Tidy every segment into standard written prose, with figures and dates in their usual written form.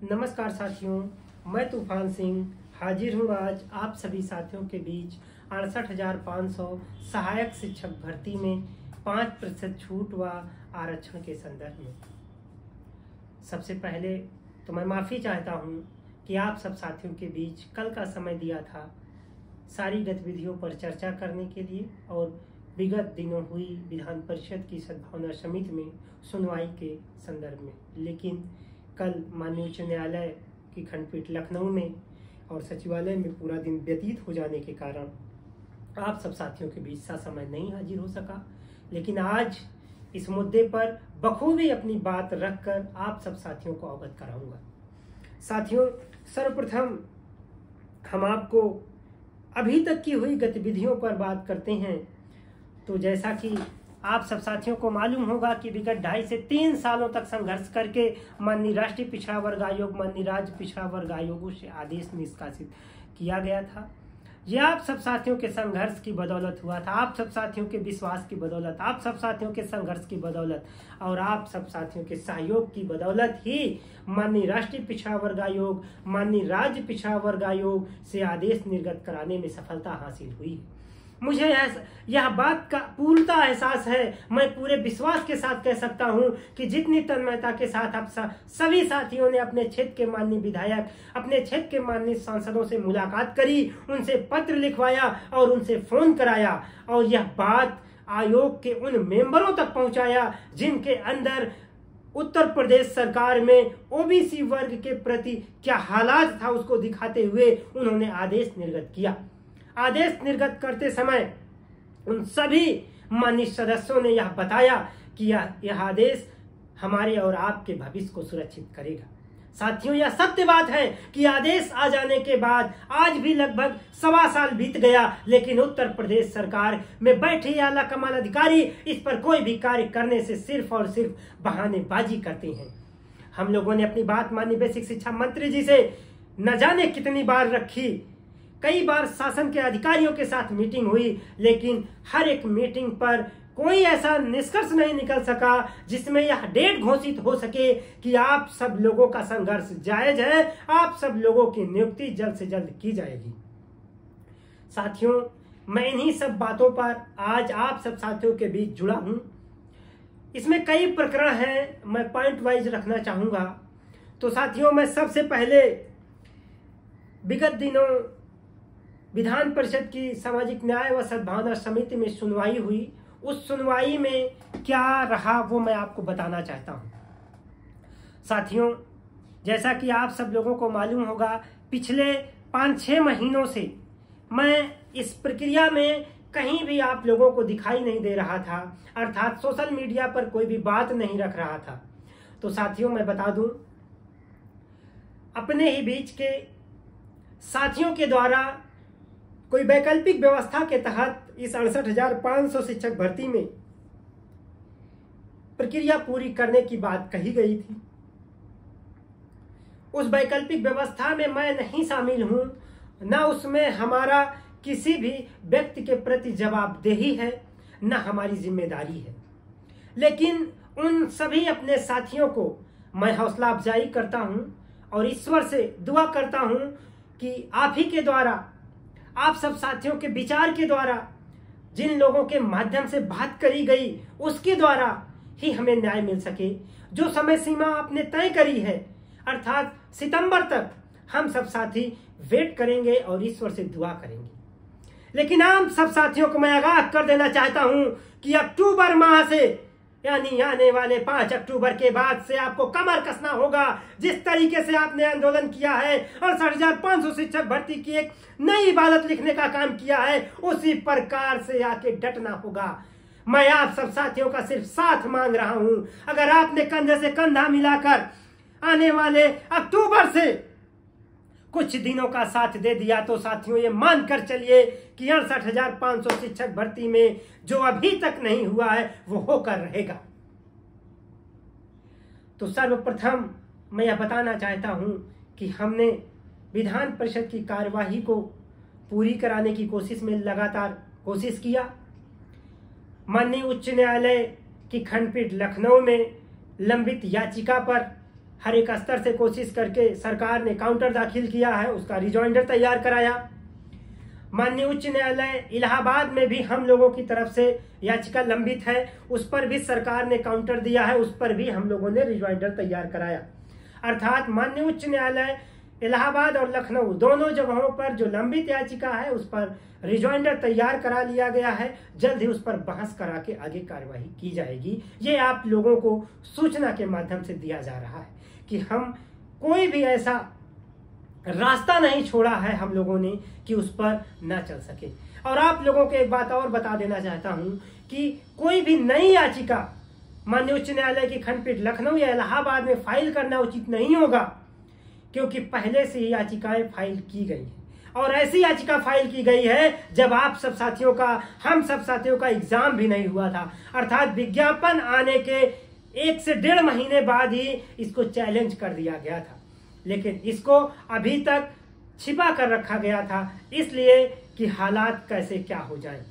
नमस्कार साथियों, मैं तूफान सिंह हाजिर हूँ आज आप सभी साथियों के बीच 68,500 सहायक शिक्षक भर्ती में 5% छूट व आरक्षण के संदर्भ में। सबसे पहले तो मैं माफ़ी चाहता हूँ कि आप सब साथियों के बीच कल का समय दिया था सारी गतिविधियों पर चर्चा करने के लिए और विगत दिनों हुई विधान परिषद की सद्भावना समिति में सुनवाई के संदर्भ में, लेकिन कल माननीय उच्च न्यायालय की खंडपीठ लखनऊ में और सचिवालय में पूरा दिन व्यतीत हो जाने के कारण आप सब साथियों के बीच ससमय नहीं हाजिर हो सका। लेकिन आज इस मुद्दे पर बखूबी अपनी बात रखकर आप सब साथियों को अवगत कराऊंगा। साथियों, सर्वप्रथम हम आपको अभी तक की हुई गतिविधियों पर बात करते हैं। तो जैसा कि आप सब साथियों को मालूम होगा कि विगत 2.5 से 3 सालों तक संघर्ष करके माननीय राष्ट्रीय पिछड़ा वर्ग आयोग, माननीय राज्य पिछड़ा वर्ग आयोगों से आदेश निष्कासित किया गया था। यह आप सब साथियों के संघर्ष की बदौलत हुआ था, आप सब साथियों के विश्वास की बदौलत, आप सब साथियों के संघर्ष की बदौलत और आप सब साथियों के सहयोग की बदौलत ही माननीय राष्ट्रीय पिछड़ा वर्ग आयोग, माननीय राज्य पिछड़ा वर्ग आयोग से आदेश निर्गत कराने में सफलता हासिल हुई। मुझे यह बात का पूर्णता एहसास है। मैं पूरे विश्वास के साथ कह सकता हूं कि जितनी तन्मयता के साथ आप सभी साथियों ने अपने क्षेत्र के माननीय विधायक, अपने क्षेत्र के माननीय सांसदों से मुलाकात करी, उनसे पत्र लिखवाया और उनसे फोन कराया और यह बात आयोग के उन मेंबरों तक पहुंचाया जिनके अंदर उत्तर प्रदेश सरकार में ओबीसी वर्ग के प्रति क्या हालात था उसको दिखाते हुए उन्होंने आदेश निर्गत किया। आदेश निर्गत करते समय उन सभी माननीय सदस्यों ने यह बताया कि यह आदेश हमारे और आपके भविष्य को सुरक्षित करेगा। साथियों, यह सत्य बात है कि आदेश आ जाने के बाद आज भी लगभग 1.25 साल बीत गया, लेकिन उत्तर प्रदेश सरकार में बैठे आला कमान अधिकारी इस पर कोई भी कार्य करने से सिर्फ और सिर्फ बहानेबाजी करते हैं। हम लोगों ने अपनी बात माननीय बेसिक शिक्षा मंत्री जी से न जाने कितनी बार रखी, कई बार शासन के अधिकारियों के साथ मीटिंग हुई, लेकिन हर एक मीटिंग पर कोई ऐसा निष्कर्ष नहीं निकल सका जिसमें यह डेट घोषित हो सके कि आप सब लोगों का संघर्ष जायज है, आप सब लोगों की नियुक्ति जल्द से जल्द की जाएगी। साथियों, मैं इन्हीं सब बातों पर आज आप सब साथियों के बीच जुड़ा हूं। इसमें कई प्रकरण हैं, मैं पॉइंट वाइज रखना चाहूंगा। तो साथियों, मैं सबसे पहले विगत दिनों विधान परिषद की सामाजिक न्याय व सद्भावना समिति में सुनवाई हुई, उस सुनवाई में क्या रहा वो मैं आपको बताना चाहता हूं। साथियों, जैसा कि आप सब लोगों को मालूम होगा, पिछले 5-6 महीनों से मैं इस प्रक्रिया में कहीं भी आप लोगों को दिखाई नहीं दे रहा था, अर्थात सोशल मीडिया पर कोई भी बात नहीं रख रहा था। तो साथियों, मैं बता दूं, अपने ही बीच के साथियों के द्वारा कोई वैकल्पिक व्यवस्था के तहत इस 68,500 शिक्षक भर्ती में प्रक्रिया पूरी करने की बात कही गई थी। उस वैकल्पिक व्यवस्था में मैं नहीं शामिल हूं, न उसमें हमारा किसी भी व्यक्ति के प्रति जवाबदेही है, न हमारी जिम्मेदारी है। लेकिन उन सभी अपने साथियों को मैं हौसला अफजाई करता हूं और ईश्वर से दुआ करता हूं कि आप ही के द्वारा, आप सब साथियों के विचार के द्वारा, जिन लोगों के माध्यम से बात करी गई उसके द्वारा ही हमें न्याय मिल सके। जो समय सीमा आपने तय करी है, अर्थात सितंबर तक, हम सब साथी वेट करेंगे और ईश्वर से दुआ करेंगे। लेकिन आप सब साथियों को मैं आगाह कर देना चाहता हूं कि अक्टूबर माह से, यानी आने वाले 5 अक्टूबर के बाद से आपको कमर कसना होगा। जिस तरीके से आपने आंदोलन किया है और 68,500 शिक्षक भर्ती की एक नई इबारत लिखने का काम किया है, उसी प्रकार से आके डटना होगा। मैं आप सब साथियों का सिर्फ साथ मांग रहा हूं। अगर आपने कंधे से कंधा मिलाकर आने वाले अक्टूबर से कुछ दिनों का साथ दे दिया तो साथियों, ये मानकर चलिए कि 68,500 शिक्षक भर्ती में जो अभी तक नहीं हुआ है वो होकर रहेगा। तो सर्वप्रथम मैं यह बताना चाहता हूं कि हमने विधान परिषद की कार्यवाही को पूरी कराने की कोशिश में लगातार कोशिश किया। माननीय उच्च न्यायालय की खंडपीठ लखनऊ में लंबित याचिका पर हर एक स्तर से कोशिश करके सरकार ने काउंटर दाखिल किया है, उसका रिजॉइंडर तैयार कराया। माननीय उच्च न्यायालय इलाहाबाद में भी हम लोगों की तरफ से याचिका लंबित है, उस पर भी सरकार ने काउंटर दिया है, उस पर भी हम लोगों ने रिजॉइंडर तैयार कराया। अर्थात माननीय उच्च न्यायालय इलाहाबाद और लखनऊ दोनों जगहों पर जो लंबित याचिका है उस पर रिजॉइंडर तैयार करा लिया गया है। जल्द ही उस पर बहस करा के आगे कार्यवाही की जाएगी। ये आप लोगों को सूचना के माध्यम से दिया जा रहा है कि हम कोई भी ऐसा रास्ता नहीं छोड़ा है हम लोगों ने कि उस पर न चल सके। और आप लोगों को एक बात और बता देना चाहता हूं कि कोई भी नई याचिका माननीय उच्च न्यायालय की खंडपीठ लखनऊ या इलाहाबाद में फाइल करना उचित नहीं होगा, क्योंकि पहले से ही याचिकाएं फाइल की गई है और ऐसी याचिका फाइल की गई है जब आप सब साथियों का, हम सब साथियों का एग्जाम भी नहीं हुआ था। अर्थात विज्ञापन आने के 1 से 1.5 महीने बाद ही इसको चैलेंज कर दिया गया था, लेकिन इसको अभी तक छिपा कर रखा गया था, इसलिए कि हालात कैसे क्या हो जाएं।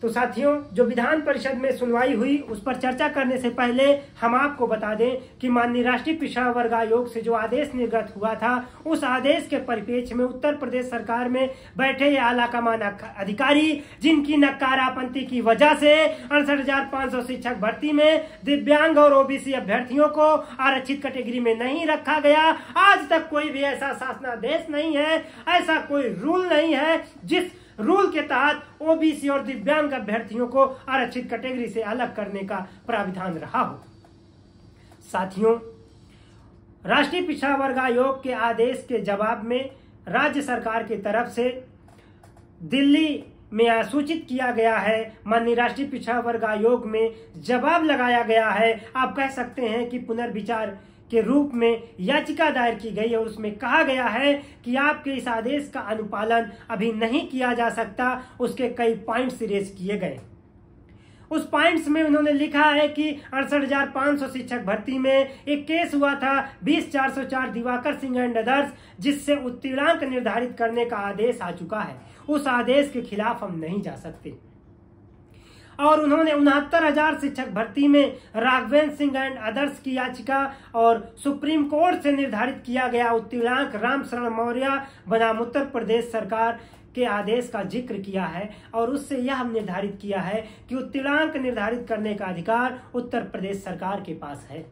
तो साथियों, जो विधान परिषद में सुनवाई हुई उस पर चर्चा करने से पहले हम आपको बता दें कि माननीय राष्ट्रीय पिछड़ा वर्ग आयोग से जो आदेश निर्गत हुआ था, उस आदेश के परिप्रेक्ष्य में उत्तर प्रदेश सरकार में बैठे ये आलाकमान अधिकारी, जिनकी नकारापंथी की वजह से 68,500 शिक्षक भर्ती में दिव्यांग और ओबीसी अभ्यर्थियों को आरक्षित कैटेगरी में नहीं रखा गया। आज तक कोई भी ऐसा शासनादेश नहीं है, ऐसा कोई रूल नहीं है जिस रूल के तहत ओबीसी और दिव्यांग अभ्यर्थियों को आरक्षित कैटेगरी से अलग करने का प्राविधान रहा हो। साथियों, राष्ट्रीय पिछड़ा वर्ग आयोग के आदेश के जवाब में राज्य सरकार की तरफ से दिल्ली में सूचित किया गया है, माननीय राष्ट्रीय पिछड़ा वर्ग आयोग में जवाब लगाया गया है। आप कह सकते हैं कि पुनर्विचार के रूप में याचिका दायर की गई और उसमें कहा गया है कि आपके इस आदेश का अनुपालन अभी नहीं किया जा सकता। उसके कई पॉइंट्स रेज किए गए। उस पॉइंट्स में उन्होंने लिखा है कि 68,500 शिक्षक भर्ती में एक केस हुआ था 20,404 दिवाकर सिंह एंड अदर्स, जिससे उत्तीर्णांक निर्धारित करने का आदेश आ चुका है। उस आदेश के खिलाफ हम नहीं जा सकते। और उन्होंने 69,000 शिक्षक भर्ती में राघवेंद्र सिंह एंड अदर्स की याचिका और सुप्रीम कोर्ट से निर्धारित किया गया उत्तीर्णांक राम शरण मौर्य बनाम उत्तर प्रदेश सरकार के आदेश का जिक्र किया है और उससे यह निर्धारित किया है कि उत्तीर्णांक निर्धारित करने का अधिकार उत्तर प्रदेश सरकार के पास है।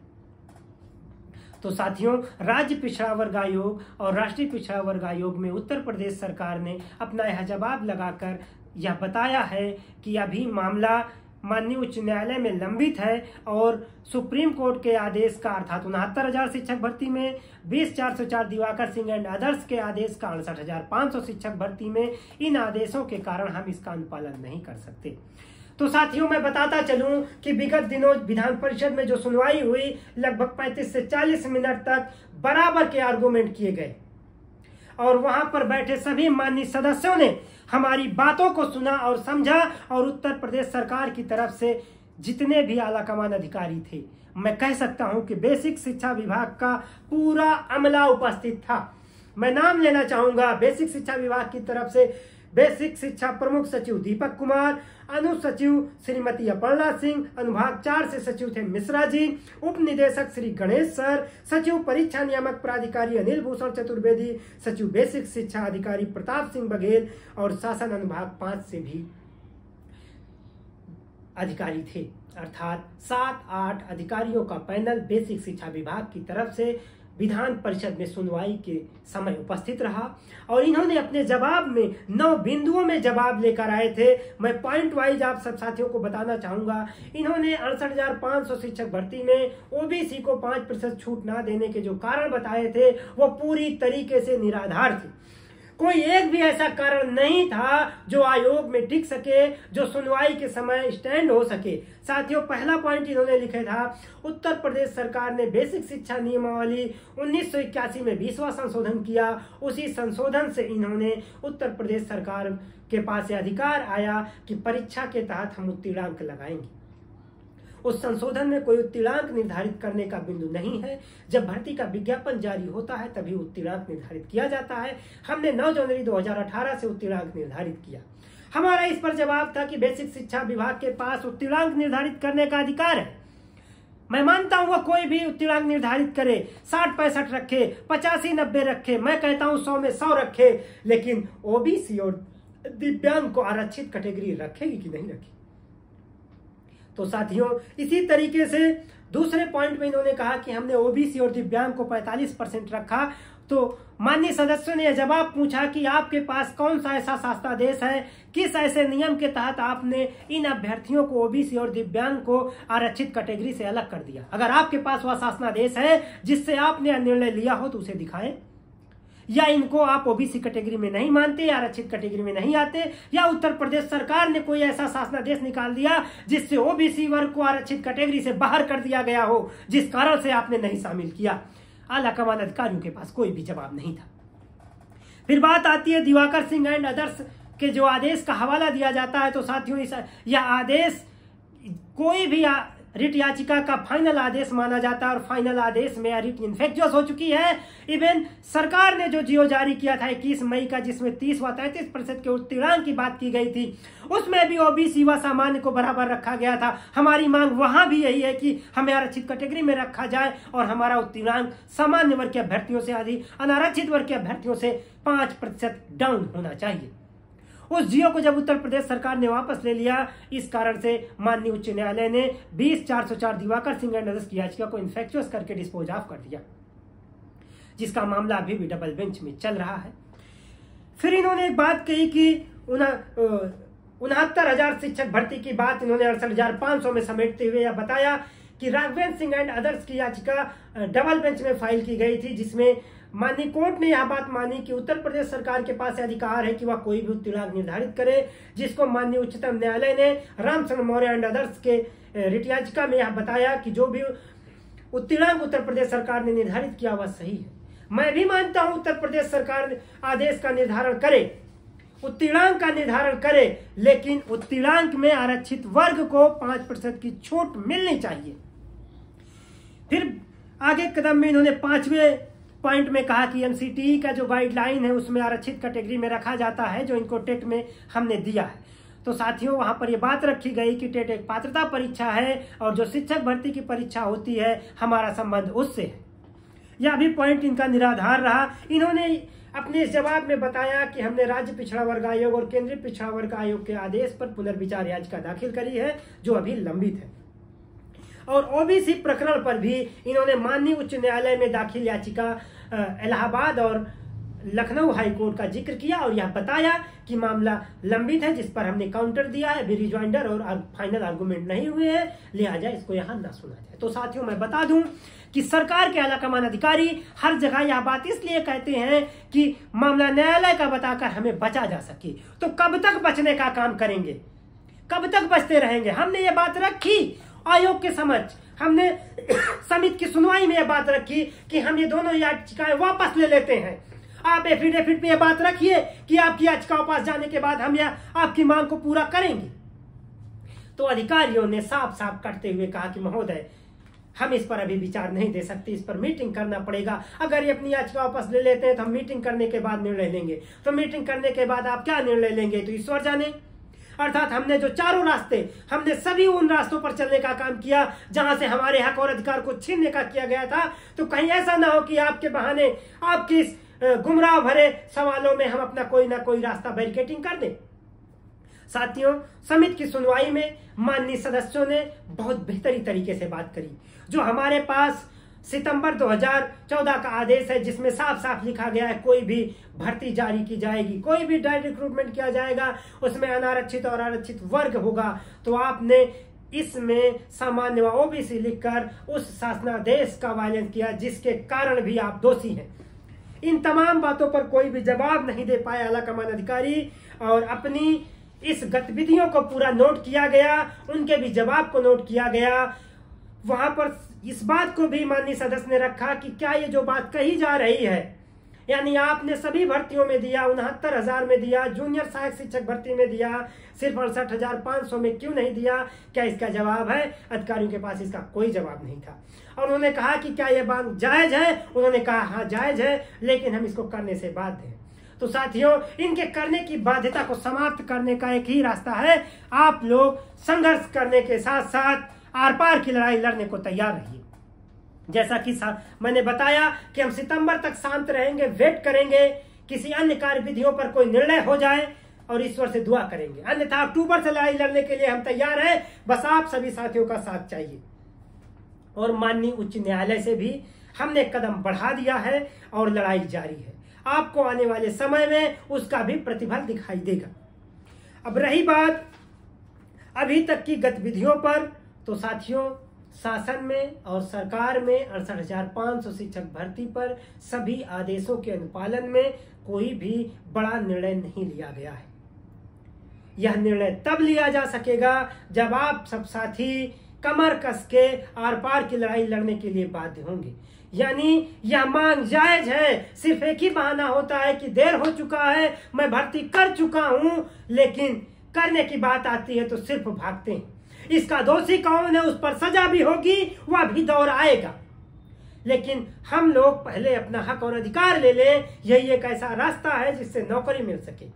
तो साथियों, राज्य पिछड़ा वर्ग आयोग और राष्ट्रीय पिछड़ा वर्ग आयोग में उत्तर प्रदेश सरकार ने अपना यह जवाब लगाकर यह बताया है कि अभी मामला माननीय उच्च न्यायालय में लंबित है और सुप्रीम कोर्ट के आदेश का अर्थात 69,000 शिक्षक भर्ती में 20,404 दिवाकर सिंह एंड अदर्स के आदेश का 68,500 शिक्षक भर्ती में, इन आदेशों के कारण हम इसका अनुपालन नहीं कर सकते। तो साथियों, मैं बताता चलूं कि विगत दिनों विधान परिषद में जो सुनवाई हुई, लगभग 35 से 40 मिनट तक बराबर के आर्गूमेंट किए गए और वहां पर बैठे सभी माननीय सदस्यों ने हमारी बातों को सुना और समझा और उत्तर प्रदेश सरकार की तरफ से जितने भी आलाकमान अधिकारी थे, मैं कह सकता हूं कि बेसिक शिक्षा विभाग का पूरा अमला उपस्थित था। मैं नाम लेना चाहूंगा। बेसिक शिक्षा विभाग की तरफ से बेसिक शिक्षा प्रमुख सचिव दीपक कुमार, अनुसचिव श्रीमती अपर्णा सिंह, अनुभाग 4 से सचिव थे मिश्रा जी, उप निदेशक श्री गणेश सर, सचिव परीक्षा नियामक प्राधिकारी अनिल भूषण चतुर्वेदी, सचिव बेसिक शिक्षा अधिकारी प्रताप सिंह बघेल और शासन अनुभाग 5 से भी अधिकारी थे। अर्थात 7-8 अधिकारियों का पैनल बेसिक शिक्षा विभाग की तरफ से विधान परिषद में सुनवाई के समय उपस्थित रहा और इन्होंने अपने जवाब में 9 बिंदुओं में जवाब लेकर आए थे। मैं पॉइंट वाइज आप सब साथियों को बताना चाहूंगा। इन्होंने 68,500 शिक्षक भर्ती में ओबीसी को 5% छूट ना देने के जो कारण बताए थे वो पूरी तरीके से निराधार थे। कोई एक भी ऐसा कारण नहीं था जो आयोग में टिक सके, जो सुनवाई के समय स्टैंड हो सके। साथियों, पहला पॉइंट इन्होंने लिखा था, उत्तर प्रदेश सरकार ने बेसिक शिक्षा नियमावली 1981 में 20वां संशोधन किया। उसी संशोधन से इन्होंने उत्तर प्रदेश सरकार के पास अधिकार आया कि परीक्षा के तहत हम उत्तीर्णांक लगाएंगे। उस संशोधन में कोई उत्तीर्णांक निर्धारित करने का बिंदु नहीं है। जब भर्ती का विज्ञापन जारी होता है तभी उत्तीर्णांक निर्धारित किया जाता है। हमने 9 जनवरी 2018 से उत्तीर्णांक निर्धारित किया। हमारा इस पर जवाब था कि बेसिक शिक्षा विभाग के पास उत्तीर्णांक निर्धारित करने का अधिकार है। मैं मानता हूं वो कोई भी उत्तीर्णांक निर्धारित करे, 60-65 रखे, 85-90 रखे, मैं कहता हूं 100 में 100 रखे, लेकिन ओबीसी और दिव्यांग को आरक्षित कैटेगरी रखेगी कि नहीं रखेगी। तो साथियों, इसी तरीके से दूसरे पॉइंट में इन्होंने कहा कि हमने ओबीसी और दिव्यांग को 45% रखा। तो माननीय सदस्यों ने यह जवाब पूछा कि आपके पास कौन सा ऐसा शासनादेश है, किस ऐसे नियम के तहत आपने इन अभ्यर्थियों को, ओबीसी और दिव्यांग को आरक्षित कैटेगरी से अलग कर दिया। अगर आपके पास वह शासनादेश है जिससे आपने निर्णय लिया हो तो उसे दिखाएं, या इनको आप ओबीसी कैटेगरी में नहीं मानते या आरक्षित कैटेगरी में नहीं आते, या उत्तर प्रदेश सरकार ने कोई ऐसा शासनादेश निकाल दिया जिससे ओबीसी वर्ग को आरक्षित कैटेगरी से बाहर कर दिया गया हो, जिस कारण से आपने नहीं शामिल किया। आलाकमान अधिकारियों के पास कोई भी जवाब नहीं था। फिर बात आती है दिवाकर सिंह एंड अदर्स के जो आदेश का हवाला दिया जाता है। तो साथियों, यह आदेश कोई भी रिट याचिका का फाइनल आदेश माना जाता है और फाइनल आदेश में रिट इन्फेक्चुअस हो चुकी है। इवन सरकार ने जो जियो जारी किया था 21 मई का, जिसमें 30 व 33% के उत्तीर्णांक की बात की गई थी, उसमें भी ओबीसी व सामान्य को बराबर रखा गया था। हमारी मांग वहां भी यही है कि हमें आरक्षित कैटेगरी में रखा जाए और हमारा उत्तीर्णांक सामान्य वर्ग के अभ्यर्थियों से अधिक, अनारक्षित वर्ग के अभ्यर्थियों से 5% डाउन होना चाहिए। उस जियो को जब उत्तर प्रदेश सरकार ने वापस ले लिया, इस कारण से माननीय उच्च न्यायालय ने 20-404 दिवाकर सिंह एंड अदर्स की याचिका को इन्फेक्चुअस करके डिस्पोज ऑफ कर दिया, जिसका मामला अभी भी डबल बेंच में चल रहा है। फिर इन्होंने एक बात कही कि 69,000 शिक्षक भर्ती की बात इन्होंने 68,500 में समेटते हुए यह बताया कि राघवेंद्र सिंह एंड अदर्स की याचिका डबल बेंच में फाइल की गई थी, जिसमें माननीय कोर्ट ने यह बात मानी कि उत्तर प्रदेश सरकार के पास अधिकार है कि वह कोई भी उत्तीर्णांक निर्धारित करे, जिसको माननीय उच्चतम न्यायालय ने रामचंद्र मौर्य एंड अदर्स के रिट याचिका में यह बताया कि जो भी उत्तीर्णांक उत्तर प्रदेश सरकार ने निर्धारित किया वह सही है। मैं भी मानता हूं उत्तर प्रदेश सरकार आदेश का निर्धारण करे, उत्तीर्णांक का निर्धारण करे, लेकिन उत्तीर्णांक में आरक्षित वर्ग को 5% की छूट मिलनी चाहिए। फिर आगे कदम में इन्होंने 5वें पॉइंट में कहा कि एमसीटीई का जो गाइडलाइन है उसमें आरक्षित कैटेगरी में रखा जाता है, जो इनको टेट में हमने दिया है। तो साथियों, वहां पर यह बात रखी गई कि टेट एक पात्रता परीक्षा है और जो शिक्षक भर्ती की परीक्षा होती है हमारा संबंध उससे है। यह भी पॉइंट इनका निराधार रहा। इन्होंने अपने इस जवाब में बताया कि हमने राज्य पिछड़ा वर्ग आयोग और केंद्रीय पिछड़ा वर्ग आयोग के आदेश पर पुनर्विचार याचिका दाखिल करी है, जो अभी लंबित है। और ओबीसी प्रकरण पर भी इन्होंने माननीय उच्च न्यायालय में दाखिल याचिका इलाहाबाद और लखनऊ हाईकोर्ट का जिक्र किया और यह बताया कि मामला लंबित है, जिस पर हमने काउंटर दिया है। अभी रिजॉइंडर और फाइनल आर्गुमेंट नहीं हुए हैं, लिहाजा इसको यहां न सुना जाए। तो साथियों, मैं बता दूं कि सरकार के आलाकमान अधिकारी हर जगह यह बात इसलिए कहते हैं कि मामला न्यायालय का बताकर हमें बचा जा सके। तो कब तक बचने का काम करेंगे, कब तक बचते रहेंगे? हमने ये बात रखी आयोग के समक्ष, हमने समिति की सुनवाई में यह बात रखी कि हम ये दोनों याचिकाएं वापस ले लेते हैं। आप एफिडेविट में यह बात रखिए कि आपकी याचिका वापस जाने के बाद हम यह आपकी मांग को पूरा करेंगे। तो अधिकारियों ने साफ साफ करते हुए कहा कि महोदय, हम इस पर अभी विचार नहीं दे सकते, इस पर मीटिंग करना पड़ेगा। अगर ये अपनी याचिका वापस ले लेते हैं तो हम मीटिंग करने के बाद निर्णय लेंगे। तो मीटिंग करने के बाद आप क्या निर्णय लेंगे तो ईश्वर जाने। अर्थात हमने जो चारों रास्ते, हमने सभी उन रास्तों पर चलने का काम किया जहां से हमारे हक और अधिकार को छीनने का किया गया था। तो कहीं ऐसा ना हो कि आपके बहाने, आपकी इस गुमराह भरे सवालों में हम अपना कोई ना कोई रास्ता बैरिकेटिंग कर दें। साथियों, समिति की सुनवाई में माननीय सदस्यों ने बहुत बेहतरी तरीके से बात करी। जो हमारे पास सितंबर 2014 का आदेश है, जिसमें साफ साफ लिखा गया है कोई भी भर्ती जारी की जाएगी, कोई भी डायरेक्ट रिक्रूटमेंट किया जाएगा, उसमें अनारक्षित और आरक्षित वर्ग होगा। तो आपने इसमें सामान्य व ओबीसी लिखकर उस शासनादेश का वायलेंस किया, जिसके कारण भी आप दोषी हैं। इन तमाम बातों पर कोई भी जवाब नहीं दे पाए आलाकमान अधिकारी, और अपनी इस गतिविधियों को पूरा नोट किया गया, उनके भी जवाब को नोट किया गया। वहां पर इस बात को भी माननीय सदस्य ने रखा कि क्या ये जो बात कही जा रही है, यानी आपने सभी भर्तियों में दिया, 69,000 में दिया, जूनियर सहायक शिक्षक भर्ती में दिया, सिर्फ 68,500 में क्यों नहीं दिया? क्या इसका जवाब है? अधिकारियों के पास इसका कोई जवाब नहीं था। और उन्होंने कहा कि क्या ये बात जायज है? उन्होंने कहा हाँ जायज है, लेकिन हम इसको करने से बाध्य हैं। तो साथियों, इनके करने की बाध्यता को समाप्त करने का एक ही रास्ता है, आप लोग संघर्ष करने के साथ साथ आर पार की लड़ाई लड़ने को तैयार रहिए। जैसा कि मैंने बताया कि हम सितंबर तक शांत रहेंगे, वेट करेंगे किसी अन्य कार्य विधियों पर कोई निर्णय हो जाए और ईश्वर से दुआ करेंगे, अन्यथा अक्टूबर से लड़ाई लड़ने के लिए हम तैयार हैं। बस आप सभी साथियों का साथ चाहिए। और माननीय उच्च न्यायालय से भी हमने कदम बढ़ा दिया है और लड़ाई जारी है। आपको आने वाले समय में उसका भी प्रतिफल दिखाई देगा। अब रही बात अभी तक की गतिविधियों पर, तो साथियों शासन में और सरकार में 68,500 शिक्षक भर्ती पर सभी आदेशों के अनुपालन में कोई भी बड़ा निर्णय नहीं लिया गया है। यह निर्णय तब लिया जा सकेगा जब आप सब साथी कमर कस के आर पार की लड़ाई लड़ने के लिए बाध्य होंगे। यानी यह मांग जायज है, सिर्फ एक ही बहाना होता है कि देर हो चुका है, मैं भर्ती कर चुका हूं, लेकिन करने की बात आती है तो सिर्फ भागते हैं। इसका दोषी कौन है, उस पर सजा भी होगी, वह भी दौर आएगा। लेकिन हम लोग पहले अपना हक और अधिकार ले लें, यही एक ऐसा रास्ता है जिससे नौकरी मिल सके।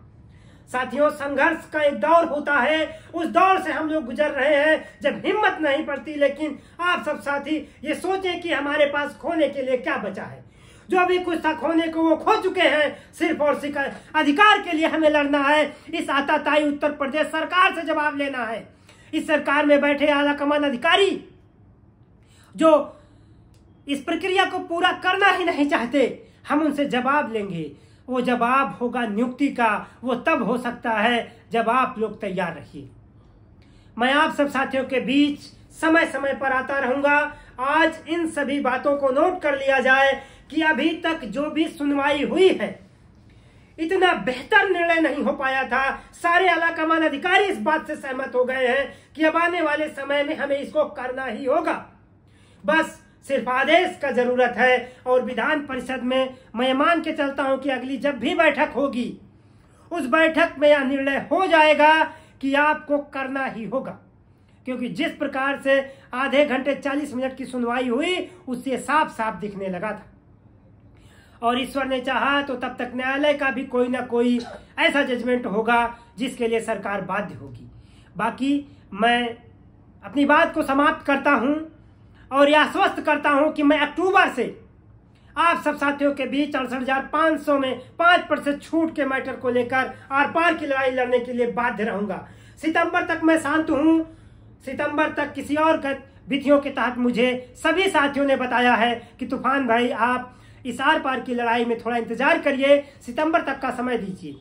साथियों संघर्ष का एक दौर होता है, उस दौर से हम लोग गुजर रहे हैं जब हिम्मत नहीं पड़ती। लेकिन आप सब साथी ये सोचें कि हमारे पास खोने के लिए क्या बचा है। जो भी कुछ था खोने को वो खो चुके हैं, सिर्फ और सिर्फ अधिकार के लिए हमें लड़ना है। इस आताताई उत्तर प्रदेश सरकार से जवाब लेना है। इस सरकार में बैठे आला कमान अधिकारी जो इस प्रक्रिया को पूरा करना ही नहीं चाहते, हम उनसे जवाब लेंगे। वो जवाब होगा नियुक्ति का, वो तब हो सकता है जब आप लोग तैयार रहिए। मैं आप सब साथियों के बीच समय समय पर आता रहूंगा। आज इन सभी बातों को नोट कर लिया जाए कि अभी तक जो भी सुनवाई हुई है, इतना बेहतर निर्णय नहीं हो पाया था। सारे आलाकमान अधिकारी इस बात से सहमत हो गए हैं कि अब आने वाले समय में हमें इसको करना ही होगा। बस सिर्फ आदेश का जरूरत है। और विधान परिषद में मैं मान के चलता हूं कि अगली जब भी बैठक होगी, उस बैठक में यह निर्णय हो जाएगा कि आपको करना ही होगा। क्योंकि जिस प्रकार से आधे घंटे 40 मिनट की सुनवाई हुई, उससे साफ साफ दिखने लगा था। और ईश्वर ने चाहा तो तब तक न्यायालय का भी कोई ना कोई ऐसा जजमेंट होगा जिसके लिए सरकार बाध्य होगी। बाकी मैं अपनी बात को समाप्त करता हूं और यह आश्वस्त करता हूं कि मैं अक्टूबर से आप सब साथियों के बीच 68,500 में 5% छूट के मैटर को लेकर आर पार की लड़ाई लड़ने के लिए बाध्य रहूंगा। सितंबर तक मैं शांत हूं। सितंबर तक किसी और विधियों के तहत मुझे सभी साथियों ने बताया है कि तूफान भाई आप इस आर पार की लड़ाई में थोड़ा इंतजार करिए, सितंबर तक का समय दीजिए।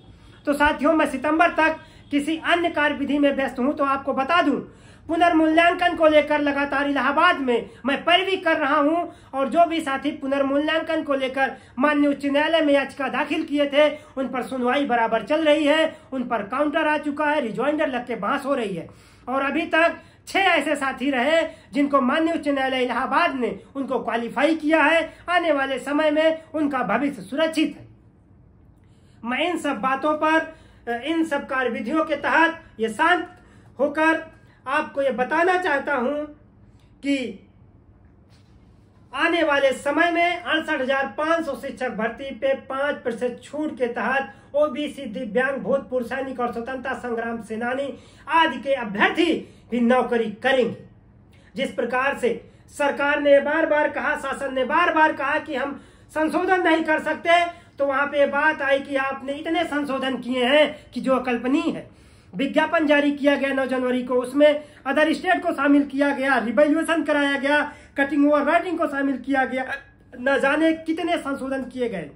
तो साथियों मैं सितंबर तक किसी अन्य कार्य विधि में व्यस्त हूं। तो आपको बता दूं, पुनर्मूल्यांकन को लेकर लगातार इलाहाबाद में मैं पैरवी कर रहा हूं। और जो भी साथी पुनर्मूल्यांकन को लेकर माननीय उच्च न्यायालय में याचिका दाखिल किए थे, उन पर सुनवाई बराबर चल रही है। उन पर काउंटर आ चुका है, रिजॉइंडर लग के बहस हो रही है। और अभी तक 6 ऐसे साथी रहे जिनको माननीय उच्च न्यायालय इलाहाबाद ने उनको क्वालिफाई किया है। आने वाले समय में उनका भविष्य सुरक्षित है। मैं इन सब बातों पर, इन सब कार्य विधियों के तहत ये शांत होकर आपको ये बताना चाहता हूं कि आने वाले समय में 68,500 शिक्षक भर्ती पे 5% छूट के तहत ओबीसी, दिव्यांग, भूतपूर्व सैनिक और स्वतंत्रता संग्राम सेनानी आदि के अभ्यर्थी भी नौकरी करेंगे। जिस प्रकार से सरकार ने बार बार कहा, शासन ने बार बार कहा कि हम संशोधन नहीं कर सकते, तो वहां पे बात आई कि आपने इतने संशोधन किए हैं कि जो अकल्पनीय है। विज्ञापन जारी किया गया 9 जनवरी को, उसमें अदर स्टेट को शामिल किया गया, रिवैल्यूएशन कराया गया, कटिंग ओवर राइटिंग को शामिल किया गया, न जाने कितने संशोधन किए गए।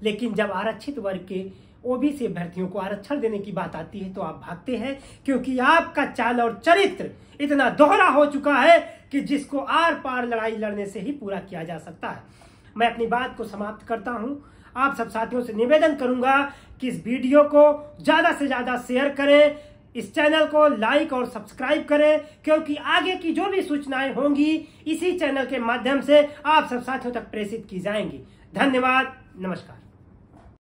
लेकिन जब आरक्षित वर्ग के ओबीसी अभ्यर्थियों को आरक्षण देने की बात आती है तो आप भागते हैं, क्योंकि आपका चाल और चरित्र इतना दोहरा हो चुका है कि जिसको आर पार लड़ाई लड़ने से ही पूरा किया जा सकता है। मैं अपनी बात को समाप्त करता हूं। आप सब साथियों से निवेदन करूंगा कि इस वीडियो को ज्यादा से ज्यादा शेयर करें, इस चैनल को लाइक और सब्सक्राइब करें, क्योंकि आगे की जो भी सूचनाएं होंगी इसी चैनल के माध्यम से आप सब साथियों तक प्रेषित की जाएंगी। धन्यवाद, नमस्कार।